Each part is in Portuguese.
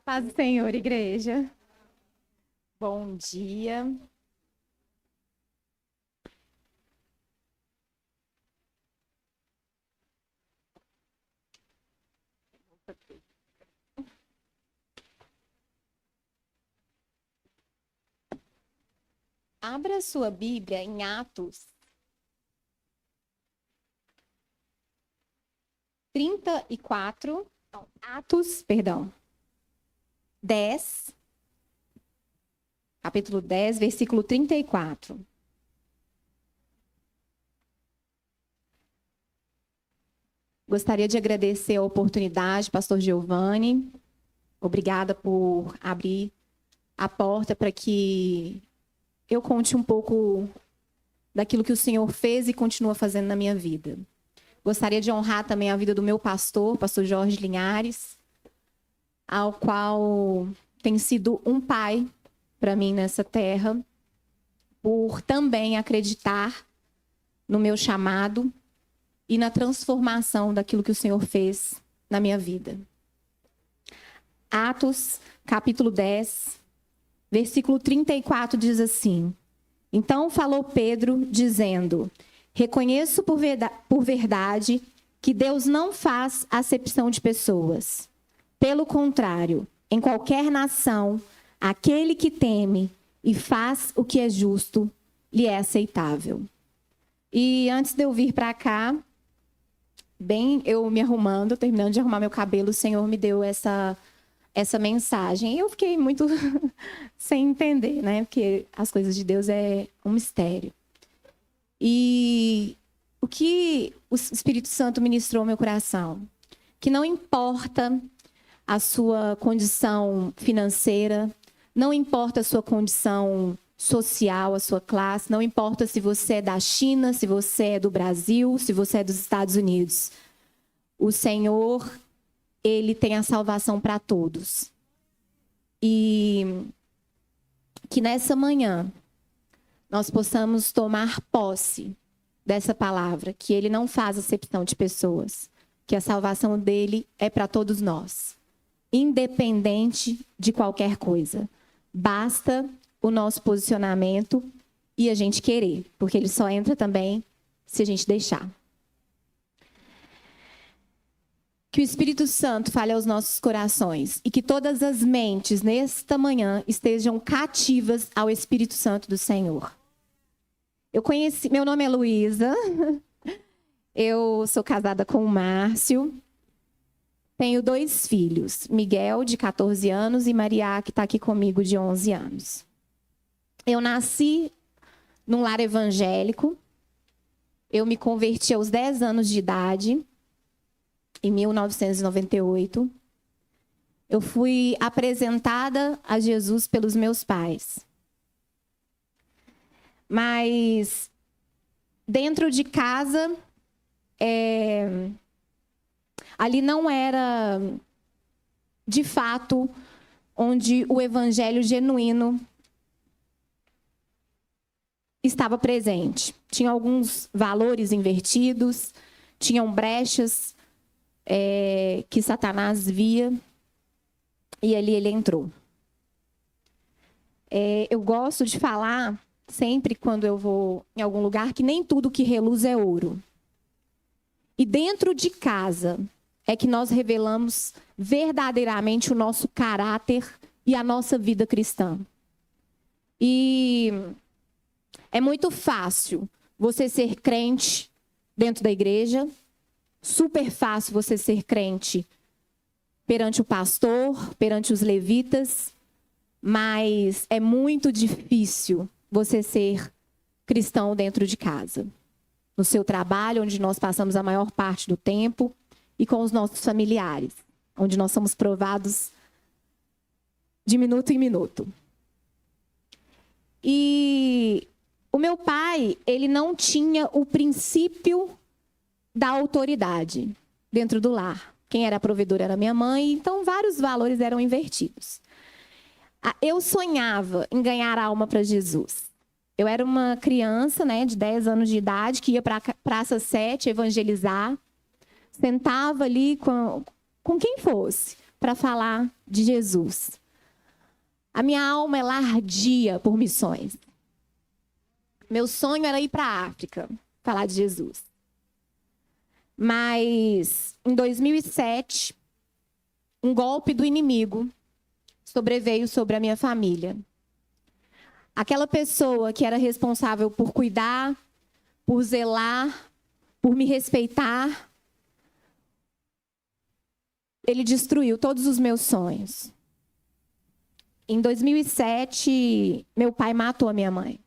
Paz do Senhor, igreja. Bom dia. Abra sua Bíblia em Atos 34, não, Atos, 10, capítulo 10, versículo 34. Gostaria de agradecer a oportunidade, pastor Giovanni. Obrigada por abrir a porta para que eu conte um pouco daquilo que o Senhor fez e continua fazendo na minha vida. Gostaria de honrar também a vida do meu pastor Jorge Linhares, ao qual tem sido um pai para mim nessa terra, por também acreditar no meu chamado e na transformação daquilo que o Senhor fez na minha vida. Atos, capítulo 10, versículo 34 diz assim: Então falou Pedro, dizendo: Reconheço por verdade que Deus não faz acepção de pessoas. Pelo contrário, em qualquer nação, aquele que teme e faz o que é justo, lhe é aceitável. E antes de eu vir para cá, bem eu me arrumando, terminando de arrumar meu cabelo, o Senhor me deu essa mensagem. E eu fiquei muito sem entender, né? Porque as coisas de Deus é um mistério. E o que o Espírito Santo ministrou ao meu coração? Que não importa a sua condição financeira, não importa a sua condição social, a sua classe, não importa se você é da China, se você é do Brasil, se você é dos Estados Unidos. O Senhor, Ele tem a salvação para todos. E que nessa manhã nós possamos tomar posse dessa palavra, que Ele não faz acepção de pessoas, que a salvação dele é para todos nós, independente de qualquer coisa. Basta o nosso posicionamento e a gente querer, porque Ele só entra também se a gente deixar. Que o Espírito Santo fale aos nossos corações e que todas as mentes nesta manhã estejam cativas ao Espírito Santo do Senhor. Meu nome é Luísa, eu sou casada com o Márcio, tenho 2 filhos, Miguel, de 14 anos, e Maria, que está aqui comigo, de 11 anos. Eu nasci num lar evangélico, eu me converti aos 10 anos de idade, em 1998. Eu fui apresentada a Jesus pelos meus pais. Mas dentro de casa, ali não era, de fato, onde o evangelho genuíno estava presente. Tinha alguns valores invertidos, tinham brechas que Satanás via, e ali ele entrou. Eu gosto de falar, sempre quando eu vou em algum lugar, que nem tudo que reluz é ouro. E dentro de casa é que nós revelamos verdadeiramente o nosso caráter e a nossa vida cristã. E é muito fácil você ser crente dentro da igreja, super fácil você ser crente perante o pastor, perante os levitas, mas é muito difícil você ser cristão dentro de casa. No seu trabalho, onde nós passamos a maior parte do tempo, e com os nossos familiares, onde nós somos provados de minuto em minuto. E o meu pai, ele não tinha o princípio da autoridade dentro do lar. Quem era provedor era minha mãe, então vários valores eram invertidos. Eu sonhava em ganhar alma para Jesus. Eu era uma criança, né, de 10 anos de idade, que ia para a Praça 7 evangelizar. Sentava ali com quem fosse. para falar de Jesus. A minha alma ela ardia por missões. Meu sonho era ir para a África, falar de Jesus. Mas em 2007, um golpe do inimigo sobreveio sobre a minha família. Aquela pessoa que era responsável por cuidar, por zelar, por me respeitar, ele destruiu todos os meus sonhos. Em 2007, meu pai matou a minha mãe.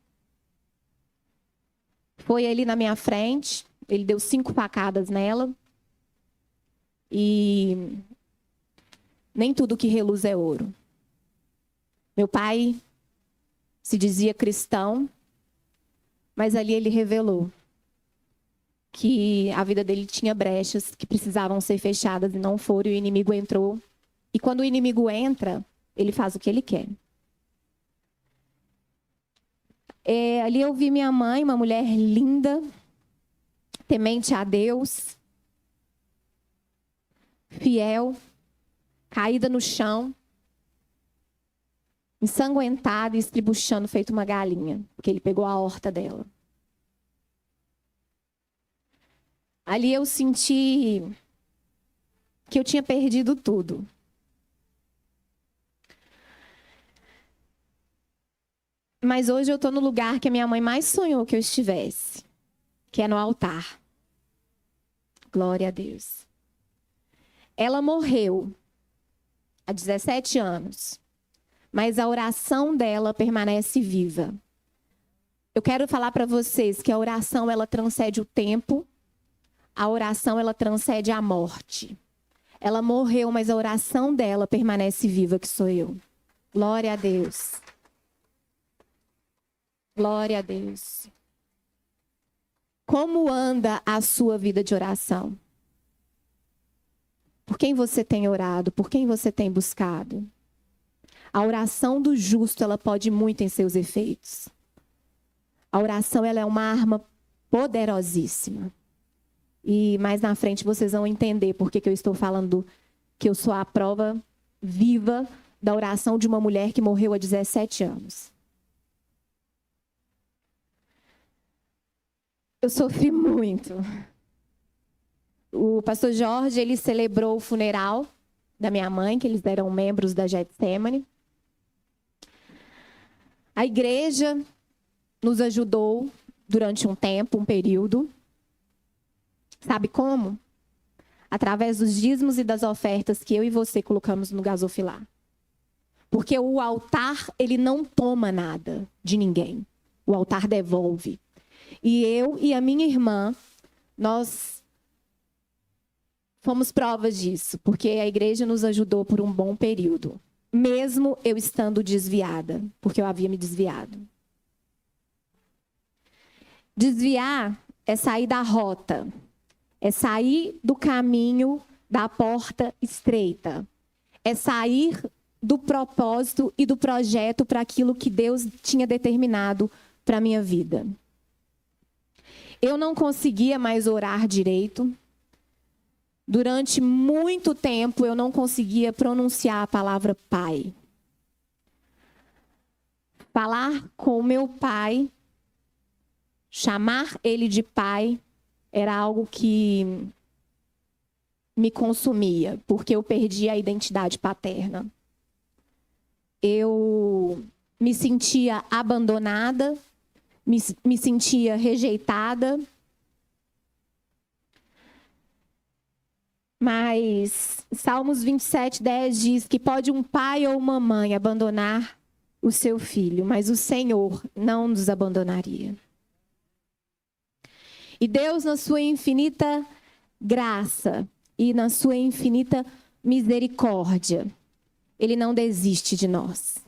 Foi ele na minha frente, ele deu 5 facadas nela. E nem tudo que reluz é ouro. Meu pai se dizia cristão, mas ali ele revelou que a vida dele tinha brechas que precisavam ser fechadas e não foram, e o inimigo entrou. E quando o inimigo entra, ele faz o que ele quer. Ali eu vi minha mãe, uma mulher linda, temente a Deus, fiel, caída no chão, ensanguentada e estribuchando feito uma galinha, porque ele pegou a horta dela. Ali eu senti que eu tinha perdido tudo. Mas hoje eu estou no lugar que a minha mãe mais sonhou que eu estivesse, que é no altar. Glória a Deus. Ela morreu há 17 anos, mas a oração dela permanece viva. Eu quero falar para vocês que a oração ela transcende o tempo, a oração ela transcende a morte. Ela morreu, mas a oração dela permanece viva, que sou eu. Glória a Deus. Glória a Deus. Como anda a sua vida de oração? Por quem você tem orado? Por quem você tem buscado? A oração do justo, ela pode muito em seus efeitos. A oração, ela é uma arma poderosíssima. E mais na frente vocês vão entender por que eu estou falando que eu sou a prova viva da oração de uma mulher que morreu há 17 anos. Eu sofri muito. O pastor Jorge, ele celebrou o funeral da minha mãe, que eles eram membros da Getsemane. A igreja nos ajudou durante um tempo, um período. Sabe como? Através dos dízimos e das ofertas que eu e você colocamos no gasofilar. Porque o altar, ele não toma nada de ninguém. O altar devolve. E eu e a minha irmã, nós fomos provas disso, porque a igreja nos ajudou por um bom período, mesmo eu estando desviada, porque eu havia me desviado. Desviar é sair da rota, é sair do caminho da porta estreita, é sair do propósito e do projeto para aquilo que Deus tinha determinado para a minha vida. Eu não conseguia mais orar direito. Durante muito tempo, eu não conseguia pronunciar a palavra pai. Falar com o meu pai, chamar ele de pai, era algo que me consumia, porque eu perdi a identidade paterna. Eu me sentia abandonada, me sentia rejeitada. Mas Salmos 27:10 diz que pode um pai ou uma mãe abandonar o seu filho, mas o Senhor não nos abandonaria. E Deus, na sua infinita graça e na sua infinita misericórdia, Ele não desiste de nós.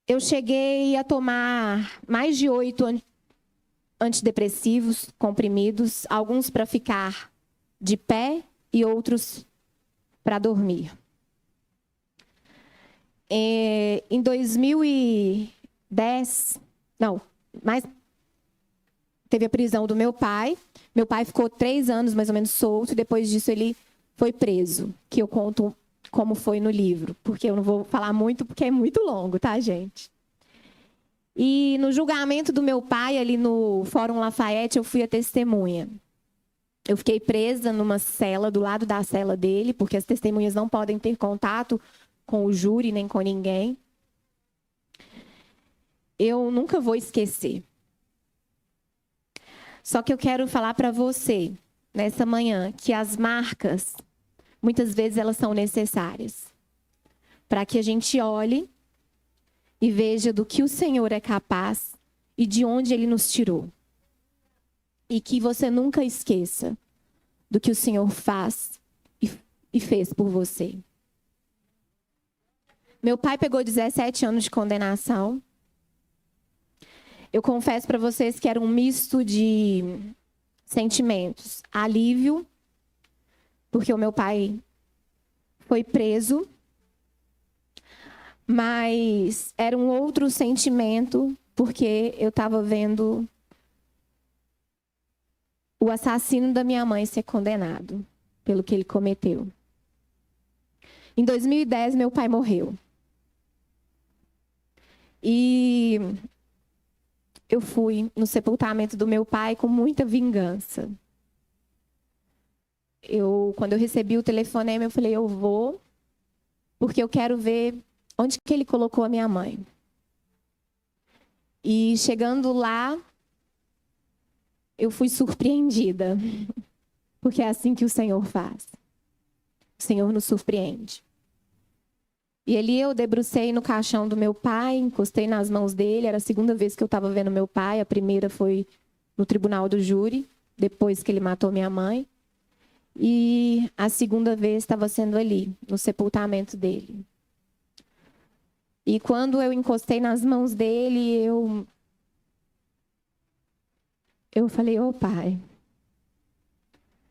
Eu cheguei a tomar mais de 8 antidepressivos, comprimidos, alguns para ficar de pé e outros para dormir. Em 2010, não, mais teve a prisão do meu pai. Meu pai ficou 3 anos, mais ou menos, solto. E depois disso, ele foi preso. Que eu conto como foi no livro. Porque eu não vou falar muito, porque é muito longo, tá, gente? E no julgamento do meu pai, ali no Fórum Lafayette, eu fui a testemunha. Eu fiquei presa numa cela, do lado da cela dele, porque as testemunhas não podem ter contato com o júri, nem com ninguém. Eu nunca vou esquecer. Só que eu quero falar para você, nessa manhã, que as marcas, muitas vezes elas são necessárias. Para que a gente olhe e veja do que o Senhor é capaz e de onde Ele nos tirou. E que você nunca esqueça do que o Senhor faz e fez por você. Meu pai pegou 17 anos de condenação. Eu confesso para vocês que era um misto de sentimentos. Alívio, porque o meu pai foi preso. Mas era um outro sentimento, porque eu estava vendo o assassino da minha mãe ser condenado pelo que ele cometeu. Em 2010, meu pai morreu. E eu fui no sepultamento do meu pai com muita vingança. Quando eu recebi o telefonema, eu falei, eu vou, porque eu quero ver onde que ele colocou a minha mãe. E chegando lá, eu fui surpreendida. Porque é assim que o Senhor faz. O Senhor nos surpreende. E ali eu debrucei no caixão do meu pai, encostei nas mãos dele. Era a segunda vez que eu estava vendo meu pai. A primeira foi no tribunal do júri, depois que ele matou minha mãe. E a segunda vez estava sendo ali, no sepultamento dele. E quando eu encostei nas mãos dele, eu falei, ô pai,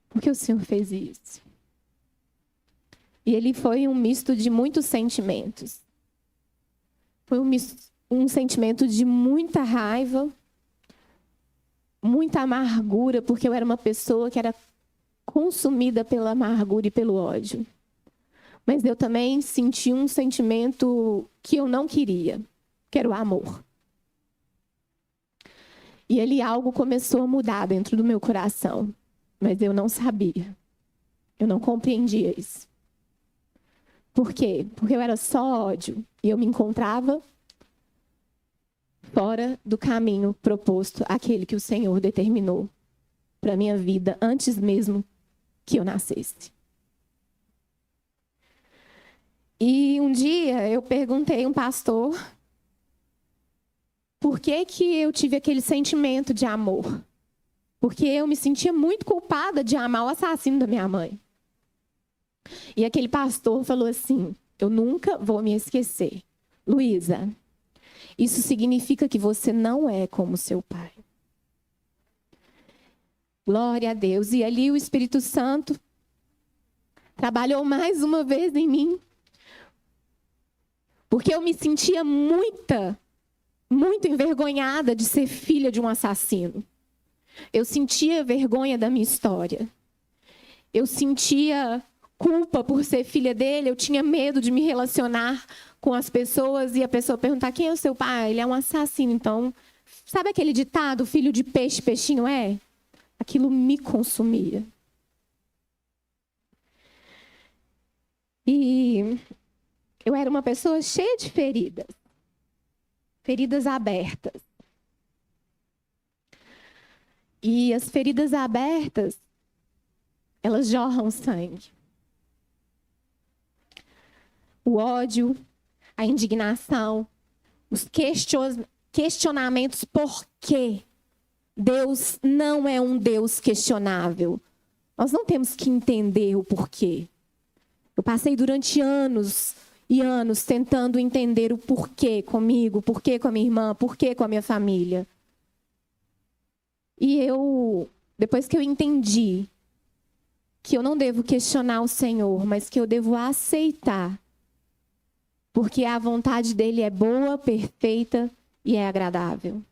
por que o Senhor fez isso? E ele foi um misto de muitos sentimentos. Foi um sentimento de muita raiva, muita amargura, porque eu era uma pessoa que era consumida pela amargura e pelo ódio. Mas eu também senti um sentimento que eu não queria, que era o amor. E ali algo começou a mudar dentro do meu coração, mas eu não sabia. Eu não compreendia isso. Por quê? Porque eu era só ódio e eu me encontrava fora do caminho proposto, aquele que o Senhor determinou para minha vida antes mesmo que eu nascesse. E um dia eu perguntei a um pastor por que eu tive aquele sentimento de amor. Porque eu me sentia muito culpada de amar o assassino da minha mãe. E aquele pastor falou assim, eu nunca vou me esquecer. Luísa, isso significa que você não é como seu pai. Glória a Deus. E ali o Espírito Santo trabalhou mais uma vez em mim. Porque eu me sentia muito envergonhada de ser filha de um assassino. Eu sentia vergonha da minha história. Eu sentia culpa por ser filha dele. Eu tinha medo de me relacionar com as pessoas e a pessoa perguntar quem é o seu pai? Ele é um assassino. Então, sabe aquele ditado, filho de peixe, peixinho é? Aquilo me consumia. E eu era uma pessoa cheia de feridas. Feridas abertas. E as feridas abertas, elas jorram sangue. O ódio, a indignação, os questionamentos por quê? Deus não é um Deus questionável. Nós não temos que entender o porquê. Eu passei durante anos e anos tentando entender o porquê comigo, porquê com a minha irmã, porquê com a minha família. E depois que eu entendi que eu não devo questionar o Senhor, mas que eu devo aceitar, porque a vontade dele é boa, perfeita e é agradável.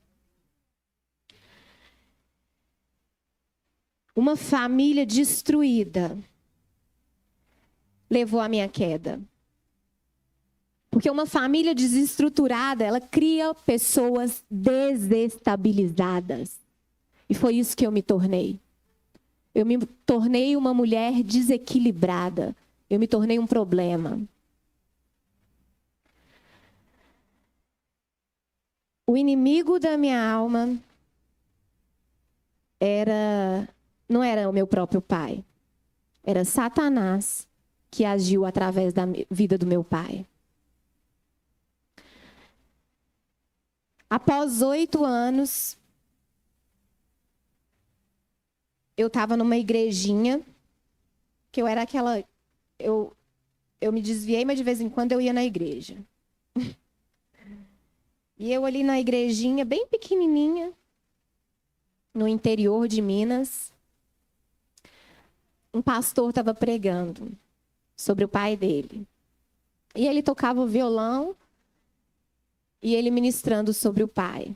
Uma família destruída levou à minha queda. Porque uma família desestruturada, ela cria pessoas desestabilizadas. E foi isso que eu me tornei. Eu me tornei uma mulher desequilibrada. Eu me tornei um problema. O inimigo da minha alma não era o meu próprio pai. Era Satanás que agiu através da vida do meu pai. Após 8 anos, eu estava numa igrejinha, que eu era aquela... Eu me desviei, mas de vez em quando eu ia na igreja. E eu ali na igrejinha, bem pequenininha, no interior de Minas, um pastor estava pregando sobre o pai dele. E ele tocava o violão e ele ministrando sobre o pai.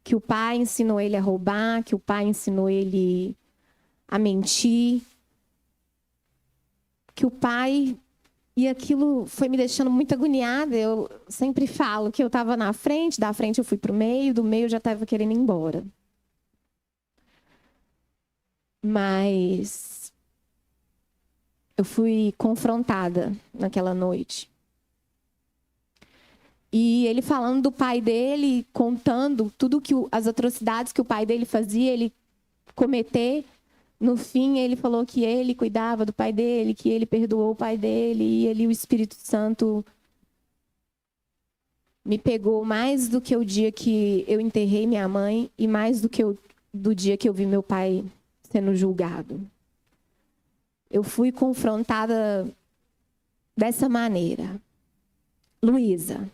Que o pai ensinou ele a roubar, que o pai ensinou ele a mentir. Que o pai... E aquilo foi me deixando muito agoniada. Eu sempre falo que eu estava na frente, da frente eu fui para o meio, do meio eu já estava querendo ir embora. Mas eu fui confrontada naquela noite. E ele falando do pai dele, contando tudo que as atrocidades que o pai dele fazia, ele cometer. No fim, ele falou que ele cuidava do pai dele, que ele perdoou o pai dele, e o Espírito Santo me pegou mais do que o dia que eu enterrei minha mãe e mais do dia que eu vi meu pai sendo julgado. Eu fui confrontada dessa maneira. Luísa,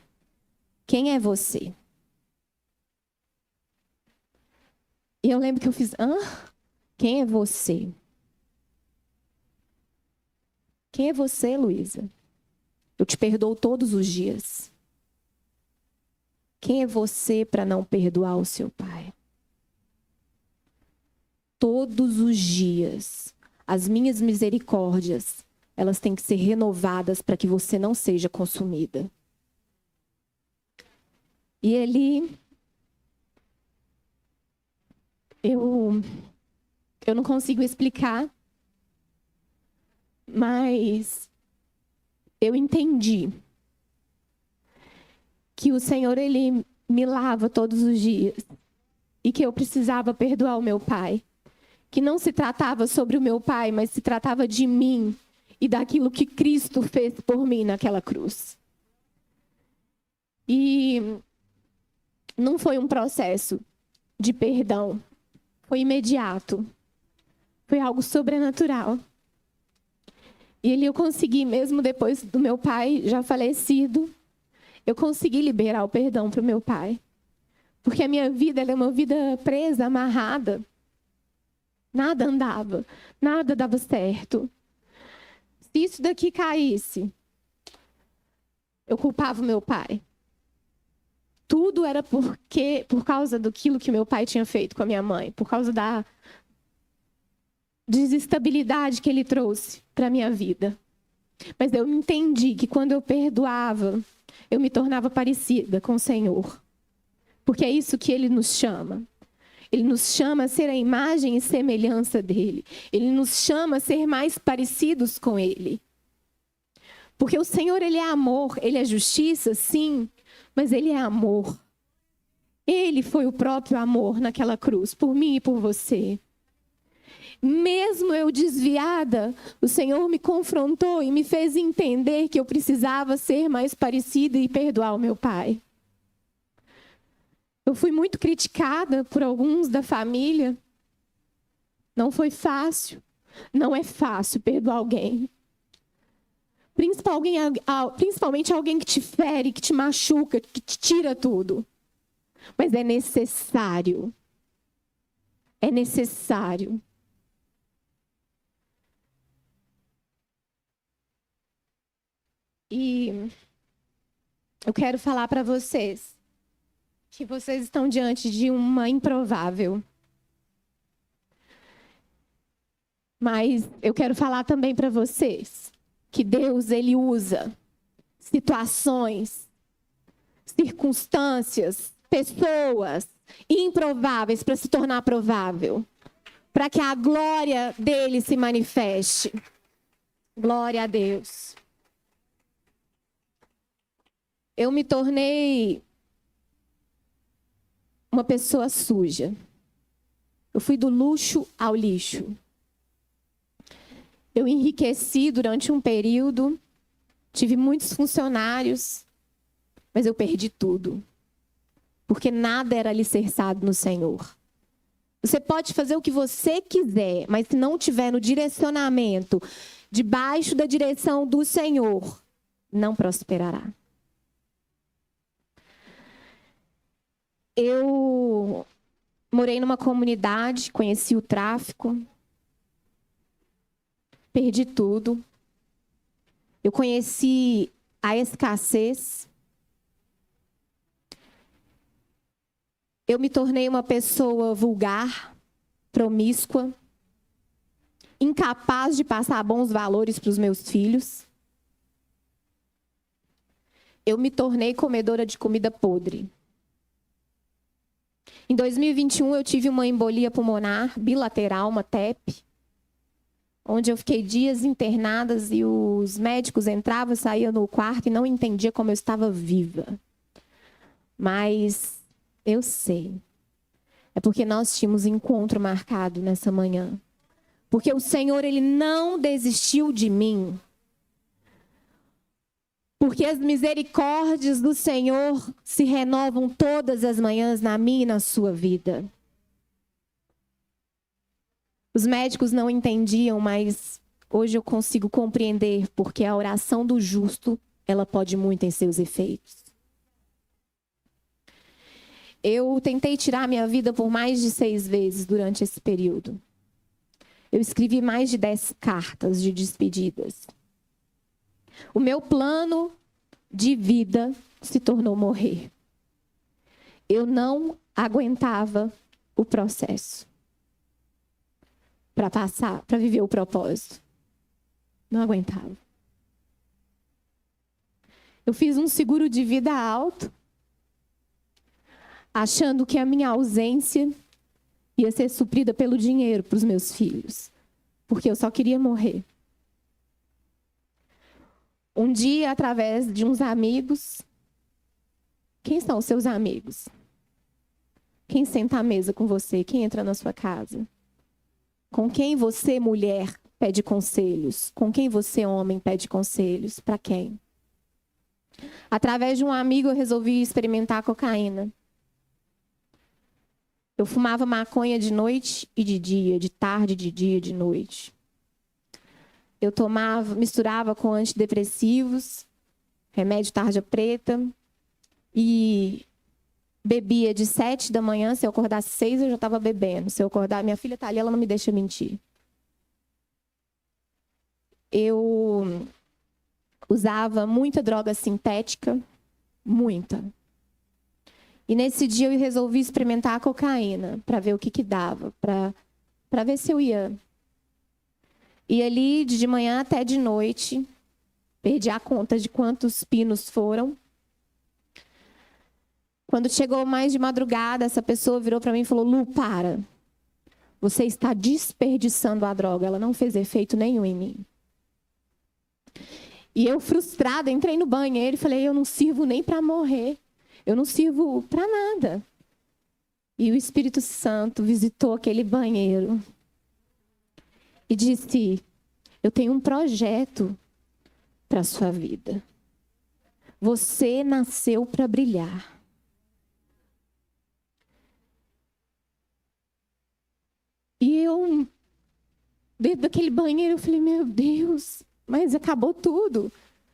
quem é você? E eu lembro que eu fiz... Quem é você? Quem é você, Luísa? Eu te perdoo todos os dias. Quem é você para não perdoar o seu pai? Todos os dias, as minhas misericórdias, elas têm que ser renovadas para que você não seja consumida. E ele... Eu não consigo explicar, mas eu entendi que o Senhor, Ele me lava todos os dias e que eu precisava perdoar o meu pai. Que não se tratava sobre o meu pai, mas se tratava de mim e daquilo que Cristo fez por mim naquela cruz. E não foi um processo de perdão, foi imediato. Foi algo sobrenatural. E eu consegui, mesmo depois do meu pai já falecido, eu consegui liberar o perdão para o meu pai. Porque a minha vida ela é uma vida presa, amarrada. Nada andava, nada dava certo. Se isso daqui caísse, eu culpava o meu pai. Tudo era por causa daquilo que meu pai tinha feito com a minha mãe, por causa da desestabilidade que ele trouxe para a minha vida. Mas eu entendi que quando eu perdoava, eu me tornava parecida com o Senhor. Porque é isso que Ele nos chama. Ele nos chama a ser a imagem e semelhança dEle. Ele nos chama a ser mais parecidos com Ele. Porque o Senhor, Ele é amor, Ele é justiça, sim, mas Ele é amor. Ele foi o próprio amor naquela cruz, por mim e por você. Mesmo eu desviada, o Senhor me confrontou e me fez entender que eu precisava ser mais parecida e perdoar o meu pai. Eu fui muito criticada por alguns da família. Não foi fácil. Não é fácil perdoar alguém. Principalmente alguém que te fere, que te machuca, que te tira tudo. Mas é necessário. É necessário. E eu quero falar para vocês que vocês estão diante de uma improvável. Mas eu quero falar também para vocês que Deus, ele usa situações, circunstâncias, pessoas improváveis para se tornar provável, para que a glória dele se manifeste. Glória a Deus. Eu me tornei uma pessoa suja. Eu fui do luxo ao lixo. Eu enriqueci durante um período, tive muitos funcionários, mas eu perdi tudo. Porque nada era alicerçado no Senhor. Você pode fazer o que você quiser, mas se não tiver no direcionamento, debaixo da direção do Senhor, não prosperará. Eu morei numa comunidade, conheci o tráfico, perdi tudo. Eu conheci a escassez. Eu me tornei uma pessoa vulgar, promíscua, incapaz de passar bons valores para os meus filhos. Eu me tornei comedora de comida podre. Em 2021, eu tive uma embolia pulmonar bilateral, uma TEP, onde eu fiquei dias internadas e os médicos entravam e saíam no quarto e não entendiam como eu estava viva. Mas eu sei. É porque nós tínhamos encontro marcado nessa manhã. Porque o Senhor, ele não desistiu de mim. Porque as misericórdias do Senhor se renovam todas as manhãs na minha e na sua vida. Os médicos não entendiam, mas hoje eu consigo compreender, porque a oração do justo, ela pode muito em seus efeitos. Eu tentei tirar minha vida por mais de 6 vezes durante esse período. Eu escrevi mais de 10 cartas de despedidas. O meu plano de vida se tornou morrer. Eu não aguentava o processo para viver o propósito. Não aguentava. Eu fiz um seguro de vida alto, achando que a minha ausência ia ser suprida pelo dinheiro para os meus filhos, porque eu só queria morrer. Um dia, através de uns amigos, quem são os seus amigos? Quem senta à mesa com você? Quem entra na sua casa? Com quem você, mulher, pede conselhos? Com quem você, homem, pede conselhos? Para quem? Através de um amigo, eu resolvi experimentar cocaína. Eu fumava maconha de noite e de dia, de tarde, de dia, de noite. Eu misturava com antidepressivos, remédio tarja preta, e bebia de 7 da manhã. Se eu acordasse 6, eu já estava bebendo. Se eu acordar, minha filha está ali, ela não me deixa mentir. Eu usava muita droga sintética, muita. E nesse dia eu resolvi experimentar a cocaína, para ver o que dava, para ver se eu ia. E ali, de manhã até de noite, perdi a conta de quantos pinos foram. Quando chegou mais de madrugada, essa pessoa virou para mim e falou: Lu, para. Você está desperdiçando a droga. Ela não fez efeito nenhum em mim. E eu, frustrada, entrei no banheiro e falei: eu não sirvo nem para morrer. Eu não sirvo para nada. E o Espírito Santo visitou aquele banheiro e disse: eu tenho um projeto para a sua vida. Você nasceu para brilhar. E eu, dentro daquele banheiro, eu falei: meu Deus, mas acabou tudo.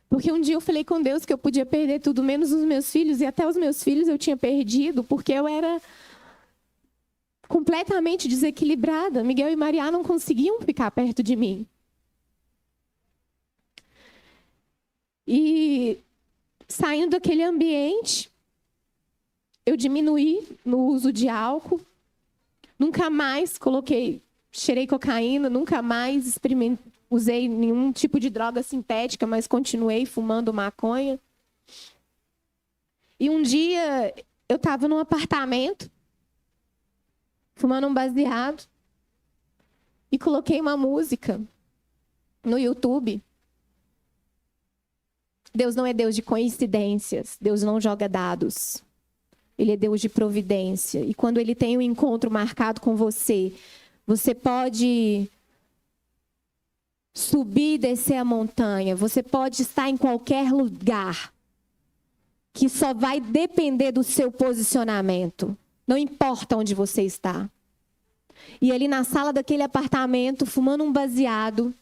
Porque um dia eu falei com Deus que eu podia perder tudo, menos os meus filhos. E até os meus filhos eu tinha perdido, porque eu era completamente desequilibrada. Miguel e Maria não conseguiam ficar perto de mim. E saindo daquele ambiente, eu diminuí no uso de álcool. Nunca mais coloquei cheirei cocaína, nunca mais usei nenhum tipo de droga sintética, mas continuei fumando maconha. E um dia eu estava num apartamento, fumando um baseado, e coloquei uma música no YouTube. Deus não é Deus de coincidências, Deus não joga dados. Ele é Deus de providência. E quando Ele tem um encontro marcado com você, você pode subir e descer a montanha, você pode estar em qualquer lugar, que só vai depender do seu posicionamento. Não importa onde você está. E ali na sala daquele apartamento, fumando um baseado,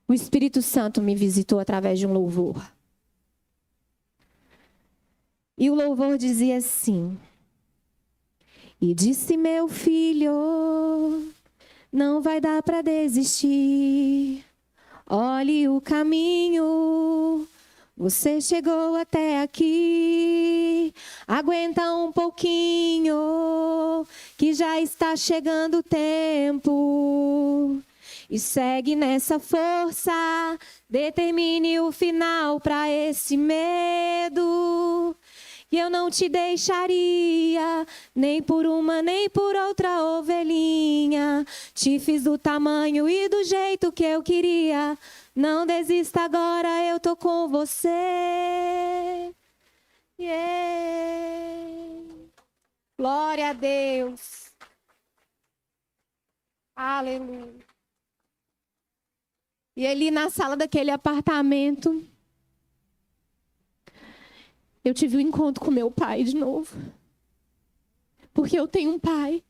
o Espírito Santo me visitou através de um louvor. E o louvor dizia assim: e disse, meu filho, não vai dar para desistir. Olhe o caminho, você chegou até aqui. Aguenta um pouquinho, que já está chegando o tempo. E segue nessa força, determine o final para esse medo. E eu não te deixaria, nem por uma, nem por outra ovelhinha. Te fiz do tamanho e do jeito que eu queria. Não desista agora, eu tô com você. Yeah. Glória a Deus. Aleluia. E ali na sala daquele apartamento, eu tive um encontro com meu pai de novo. Porque eu tenho um pai.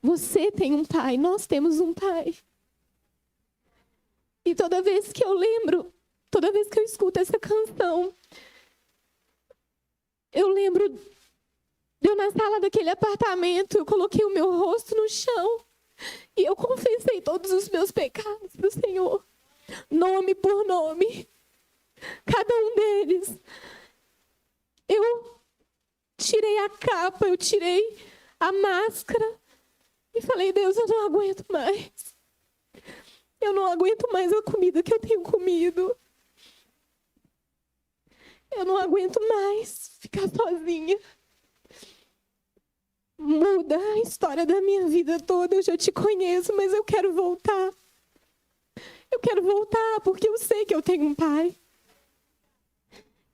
Você tem um pai. Nós temos um pai. E toda vez que eu lembro, toda vez que eu escuto essa canção, eu lembro de eu na sala daquele apartamento, eu coloquei o meu rosto no chão e eu confessei todos os meus pecados para o Senhor. Nome por nome. Cada um deles. Eu tirei a capa, eu tirei a máscara e falei, Deus, eu não aguento mais. Eu não aguento mais a comida que eu tenho comido. Eu não aguento mais ficar sozinha. Muda a história da minha vida toda, eu já te conheço, mas eu quero voltar. Eu quero voltar porque eu sei que eu tenho um pai.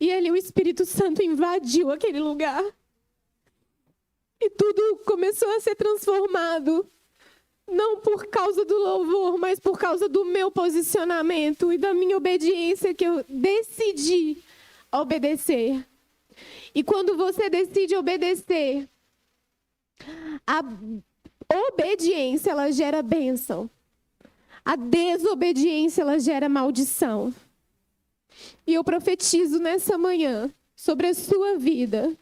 E ali o Espírito Santo invadiu aquele lugar. E tudo começou a ser transformado. Não por causa do louvor, mas por causa do meu posicionamento e da minha obediência, que eu decidi obedecer. E quando você decide obedecer, a obediência, ela gera bênção. A desobediência, ela gera maldição. E eu profetizo nessa manhã sobre a sua vida,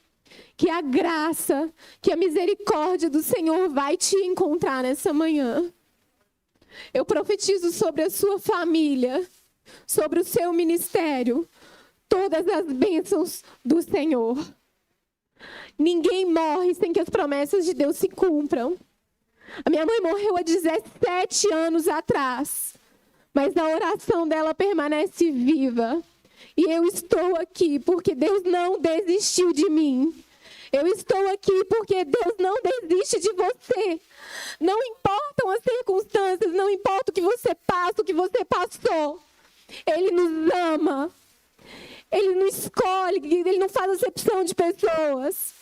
que a graça, que a misericórdia do Senhor vai te encontrar nessa manhã. Eu profetizo sobre a sua família, sobre o seu ministério, todas as bênçãos do Senhor. Ninguém morre sem que as promessas de Deus se cumpram. A minha mãe morreu há 17 anos atrás, mas a oração dela permanece viva. E eu estou aqui porque Deus não desistiu de mim. Eu estou aqui porque Deus não desiste de você. Não importam as circunstâncias, não importa o que você passa, o que você passou. Ele nos ama. Ele não escolhe, Ele não faz acepção de pessoas.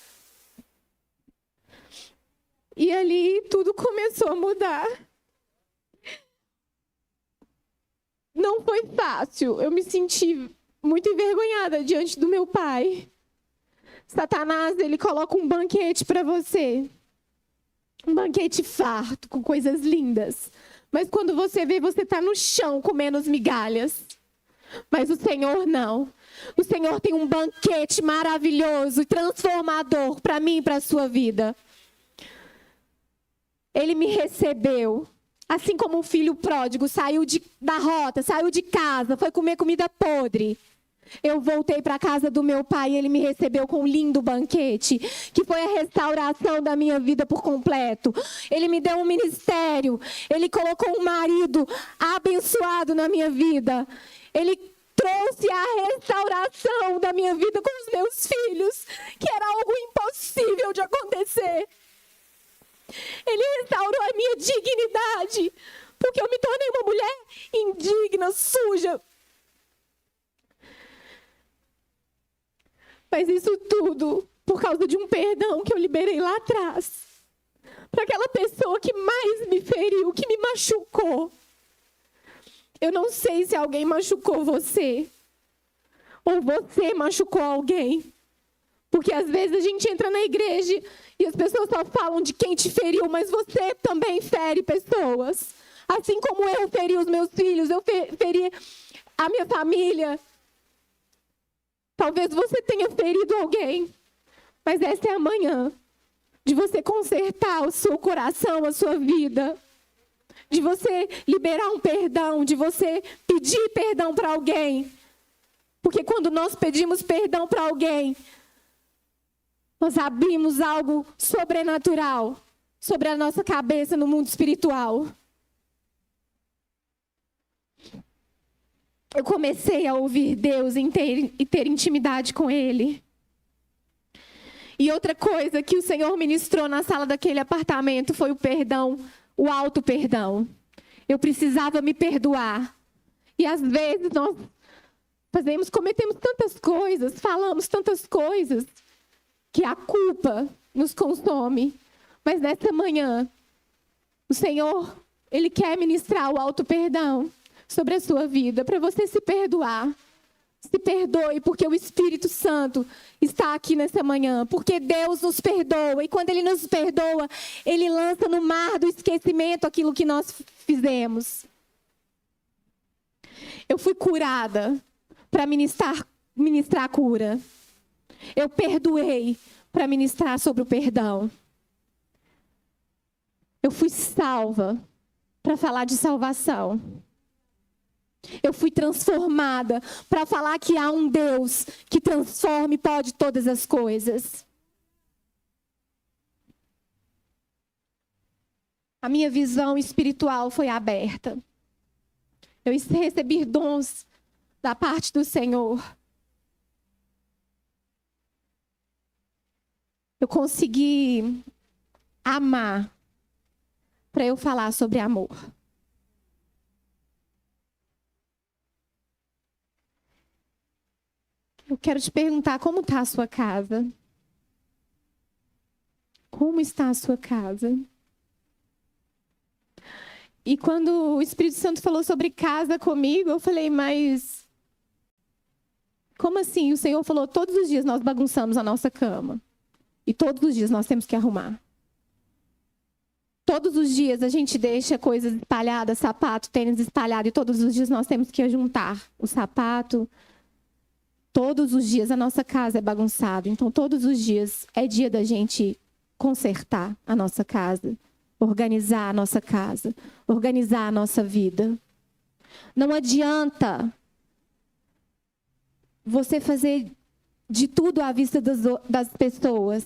E ali tudo começou a mudar. Não foi fácil. Eu me senti muito envergonhada diante do meu pai. Satanás, ele coloca um banquete para você. Um banquete farto, com coisas lindas. Mas quando você vê, você está no chão comendo as migalhas. Mas o Senhor não. O Senhor tem um banquete maravilhoso e transformador para mim e para a sua vida. Ele me recebeu. Assim como um filho pródigo saiu da rota, saiu de casa, foi comer comida podre. Eu voltei para a casa do meu pai e ele me recebeu com um lindo banquete, que foi a restauração da minha vida por completo. Ele me deu um ministério, ele colocou um marido abençoado na minha vida. Ele trouxe a restauração da minha vida com os meus filhos, que era algo impossível de acontecer. Ele restaurou a minha dignidade, porque eu me tornei uma mulher indigna, suja. Mas isso tudo por causa de um perdão que eu liberei lá atrás. Para aquela pessoa que mais me feriu, que me machucou. Eu não sei se alguém machucou você. Ou você machucou alguém. Porque às vezes a gente entra na igreja e as pessoas só falam de quem te feriu, mas você também fere pessoas. Assim como eu feri os meus filhos, eu feri a minha família. Talvez você tenha ferido alguém, mas essa é a manhã de você consertar o seu coração, a sua vida. De você liberar um perdão, de você pedir perdão para alguém. Porque quando nós pedimos perdão para alguém, nós abrimos algo sobrenatural sobre a nossa cabeça no mundo espiritual. Eu comecei a ouvir Deus e ter intimidade com Ele. E outra coisa que o Senhor ministrou na sala daquele apartamento foi o perdão, o auto-perdão. Eu precisava me perdoar. E às vezes nós cometemos tantas coisas, falamos tantas coisas, que a culpa nos consome. Mas nessa manhã, o Senhor, Ele quer ministrar o auto-perdão sobre a sua vida, para você se perdoar. Se perdoe, porque o Espírito Santo está aqui nessa manhã. Porque Deus nos perdoa. E quando Ele nos perdoa, Ele lança no mar do esquecimento aquilo que nós fizemos. Eu fui curada para ministrar a cura. Eu perdoei para ministrar sobre o perdão. Eu fui salva para falar de salvação. Eu fui transformada para falar que há um Deus que transforma e pode todas as coisas. A minha visão espiritual foi aberta. Eu recebi dons da parte do Senhor. Eu consegui amar para eu falar sobre amor. Eu quero te perguntar, como está a sua casa? Como está a sua casa? E quando o Espírito Santo falou sobre casa comigo, eu falei, mas como assim? O Senhor falou, todos os dias nós bagunçamos a nossa cama. E todos os dias nós temos que arrumar. Todos os dias a gente deixa coisas espalhadas, sapato, tênis espalhado, e todos os dias nós temos que juntar o sapato. Todos os dias a nossa casa é bagunçada. Então, todos os dias é dia da gente consertar a nossa casa, organizar a nossa casa, organizar a nossa vida. Não adianta você fazer de tudo à vista das pessoas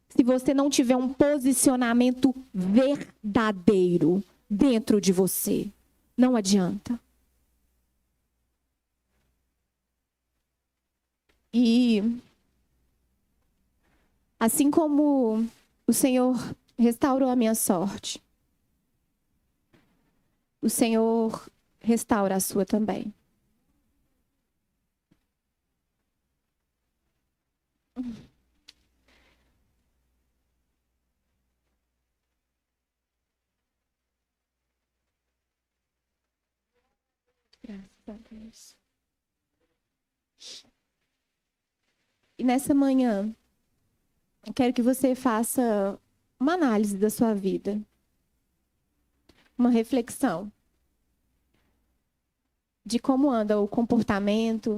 se você não tiver um posicionamento verdadeiro dentro de você. Não adianta. E assim como o Senhor restaurou a minha sorte, o Senhor restaura a sua também. Graças a Deus. E nessa manhã, eu quero que você faça uma análise da sua vida. Uma reflexão de como anda o comportamento,